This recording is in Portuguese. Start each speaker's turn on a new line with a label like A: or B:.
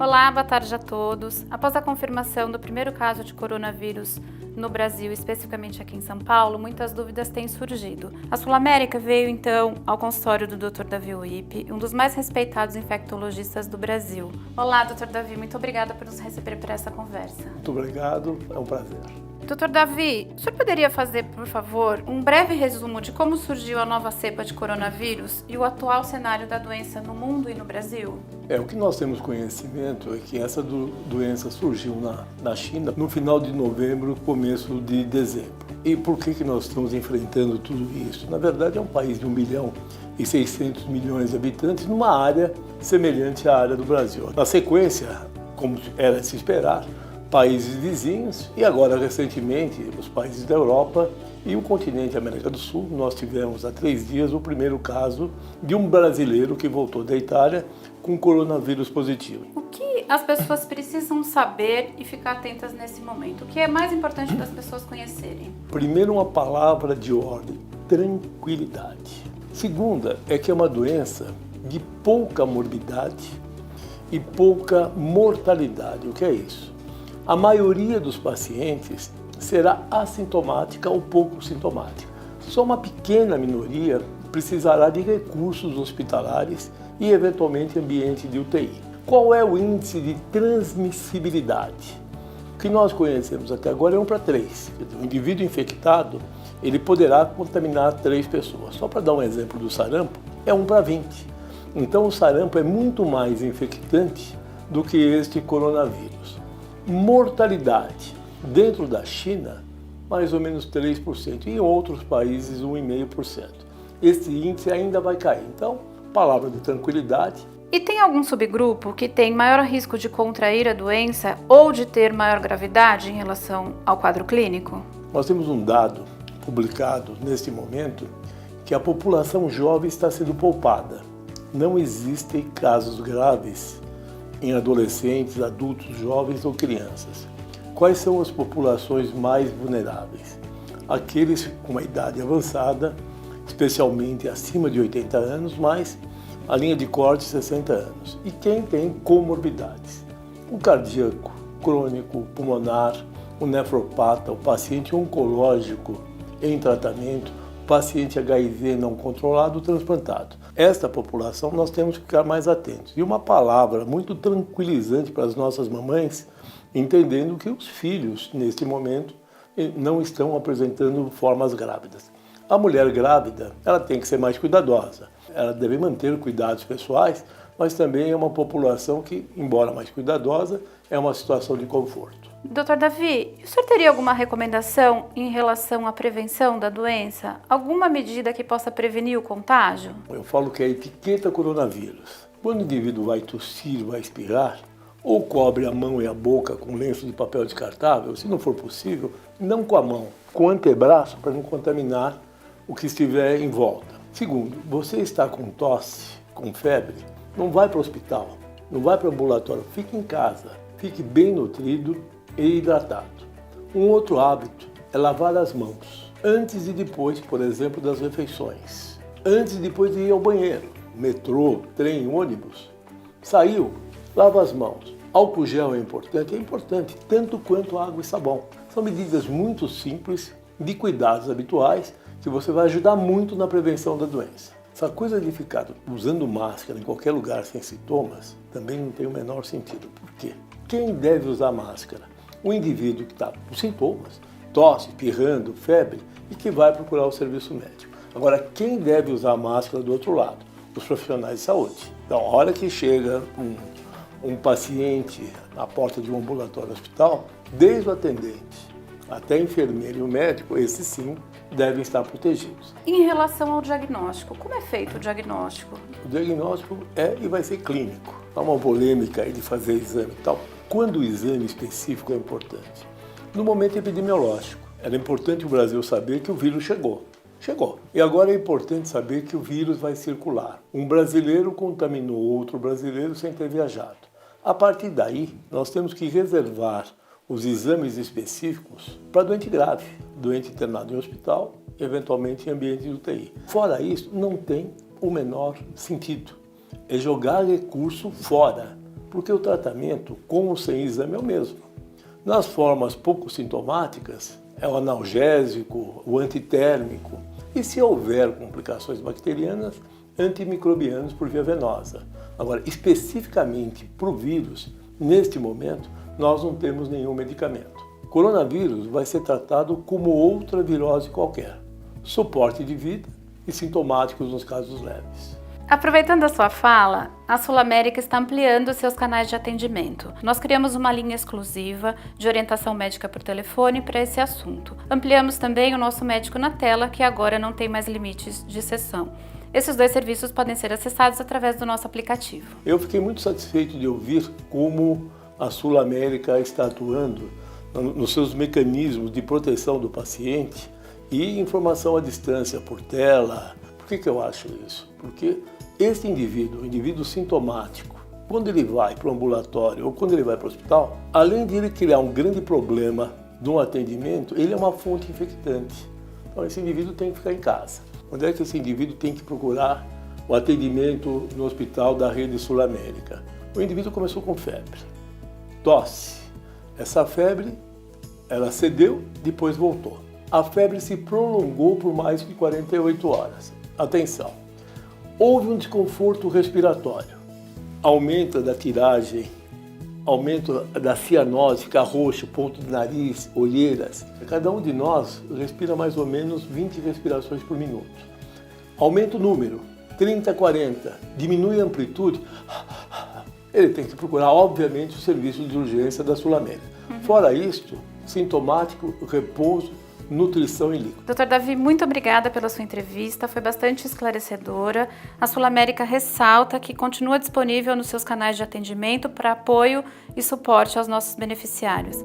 A: Olá, boa tarde a todos. Após a confirmação do primeiro caso de coronavírus no Brasil, especificamente aqui em São Paulo, muitas dúvidas têm surgido. A Sul América veio então ao consultório do Dr. Davi Uip, um dos mais respeitados infectologistas do Brasil. Olá, Dr. Davi, muito obrigada por nos receber para essa conversa.
B: Muito obrigado, é um prazer.
A: Dr. Davi, o senhor poderia fazer, por favor, um breve resumo de como surgiu a nova cepa de coronavírus e o atual cenário da doença no mundo e no Brasil?
B: O que nós temos conhecimento é que essa doença surgiu na China no final de novembro, começo de dezembro. E por que nós estamos enfrentando tudo isso? Na verdade, é um país de 1,6 bilhão de habitantes, numa área semelhante à área do Brasil. Na sequência, como era de se esperar, países vizinhos e agora, recentemente, os países da Europa e o continente América do Sul. Nós tivemos há 3 dias o primeiro caso de um brasileiro que voltou da Itália com coronavírus positivo.
A: O que as pessoas precisam saber e ficar atentas nesse momento? O que é mais importante para as pessoas conhecerem?
B: Primeiro, uma palavra de ordem: tranquilidade. Segunda, é que é uma doença de pouca morbidade e pouca mortalidade. O que é isso? A maioria dos pacientes será assintomática ou pouco sintomática. Só uma pequena minoria precisará de recursos hospitalares e, eventualmente, ambiente de UTI. Qual é o índice de transmissibilidade? O que nós conhecemos até agora é 1 para 3. O indivíduo infectado ele poderá contaminar 3 pessoas. Só para dar um exemplo do sarampo, é 1 para 20. Então, o sarampo é muito mais infectante do que este coronavírus. Mortalidade dentro da China, mais ou menos 3%, e em outros países 1,5%. Esse índice ainda vai cair. Então, palavra de tranquilidade.
A: E tem algum subgrupo que tem maior risco de contrair a doença ou de ter maior gravidade em relação ao quadro clínico?
B: Nós temos um dado publicado neste momento que a população jovem está sendo poupada. Não existem casos graves em adolescentes, adultos, jovens ou crianças. Quais são as populações mais vulneráveis? Aqueles com uma idade avançada, especialmente acima de 80 anos, mas a linha de corte 60 anos. E quem tem comorbidades? O cardíaco, crônico, pulmonar, o nefropata, o paciente oncológico em tratamento, o paciente HIV não controlado, transplantado. Esta população nós temos que ficar mais atentos. E uma palavra muito tranquilizante para as nossas mamães, entendendo que os filhos, neste momento, não estão apresentando formas grávidas. A mulher grávida, ela tem que ser mais cuidadosa. Ela deve manter cuidados pessoais, mas também é uma população que, embora mais cuidadosa, é uma situação de conforto.
A: Dr. Davi, o senhor teria alguma recomendação em relação à prevenção da doença? Alguma medida que possa prevenir o contágio?
B: Eu falo que é a etiqueta coronavírus. Quando o indivíduo vai tossir, vai espirrar, ou cobre a mão e a boca com lenço de papel descartável, se não for possível, não com a mão, com o antebraço para não contaminar o que estiver em volta. Segundo, você está com tosse, com febre, não vai para o hospital, não vai para o ambulatório, fique em casa, fique bem nutrido e hidratado. Um outro hábito é lavar as mãos, antes e depois, por exemplo, das refeições. Antes e depois de ir ao banheiro, metrô, trem, ônibus. Saiu, lava as mãos. Álcool gel é importante tanto quanto água e sabão. São medidas muito simples de cuidados habituais que você vai ajudar muito na prevenção da doença. Essa coisa de ficar usando máscara em qualquer lugar sem sintomas também não tem o menor sentido. Por quê? Quem deve usar máscara? O indivíduo que está com sintomas, tosse, espirrando, febre e que vai procurar o serviço médico. Agora, quem deve usar máscara do outro lado? Os profissionais de saúde. Então, a hora que chega um paciente à porta de um ambulatório hospital, desde o atendente até a enfermeira e o médico, esses sim devem estar protegidos.
A: Em relação ao diagnóstico, como é feito o diagnóstico?
B: O diagnóstico é e vai ser clínico. Há uma polêmica aí de fazer exame e tal. Quando o exame específico é importante? No momento epidemiológico, era importante o Brasil saber que o vírus chegou. E agora é importante saber que o vírus vai circular. Um brasileiro contaminou outro brasileiro sem ter viajado. A partir daí, nós temos que reservar os exames específicos para doente grave, doente internado em hospital, eventualmente em ambiente de UTI. Fora isso, não tem o menor sentido. É jogar recurso fora. porque o tratamento com ou sem exame é o mesmo. Nas formas pouco sintomáticas, é o analgésico, o antitérmico, e se houver complicações bacterianas, antimicrobianos por via venosa. Agora, especificamente para o vírus, neste momento, nós não temos nenhum medicamento. Coronavírus vai ser tratado como outra virose qualquer, suporte de vida e sintomáticos nos casos leves.
A: Aproveitando a sua fala, a Sul América está ampliando seus canais de atendimento. Nós criamos uma linha exclusiva de orientação médica por telefone para esse assunto. Ampliamos também o nosso médico na tela, que agora não tem mais limites de sessão. Esses 2 serviços podem ser acessados através do nosso aplicativo.
B: Eu fiquei muito satisfeito de ouvir como a Sul América está atuando nos seus mecanismos de proteção do paciente e informação à distância por tela. Por que eu acho isso? Porque esse indivíduo, o indivíduo sintomático, quando ele vai para o ambulatório ou quando ele vai para o hospital, além de ele criar um grande problema no atendimento, ele é uma fonte infectante. Então esse indivíduo tem que ficar em casa. Onde é que esse indivíduo tem que procurar o atendimento no hospital da rede Sul América? O indivíduo começou com febre, tosse. Essa febre, ela cedeu, depois voltou. A febre se prolongou por mais de 48 horas. Atenção! Houve um desconforto respiratório, aumento da tiragem, aumento da cianose, fica roxo, ponto de nariz, olheiras. Cada um de nós respira mais ou menos 20 respirações por minuto. Aumenta o número, 30, 40, diminui a amplitude. Ele tem que procurar, obviamente, o serviço de urgência da Sul América. Fora isto, sintomático, repouso, nutrição e líquido.
A: Dr. Davi, muito obrigada pela sua entrevista, foi bastante esclarecedora. A Sul América ressalta que continua disponível nos seus canais de atendimento para apoio e suporte aos nossos beneficiários.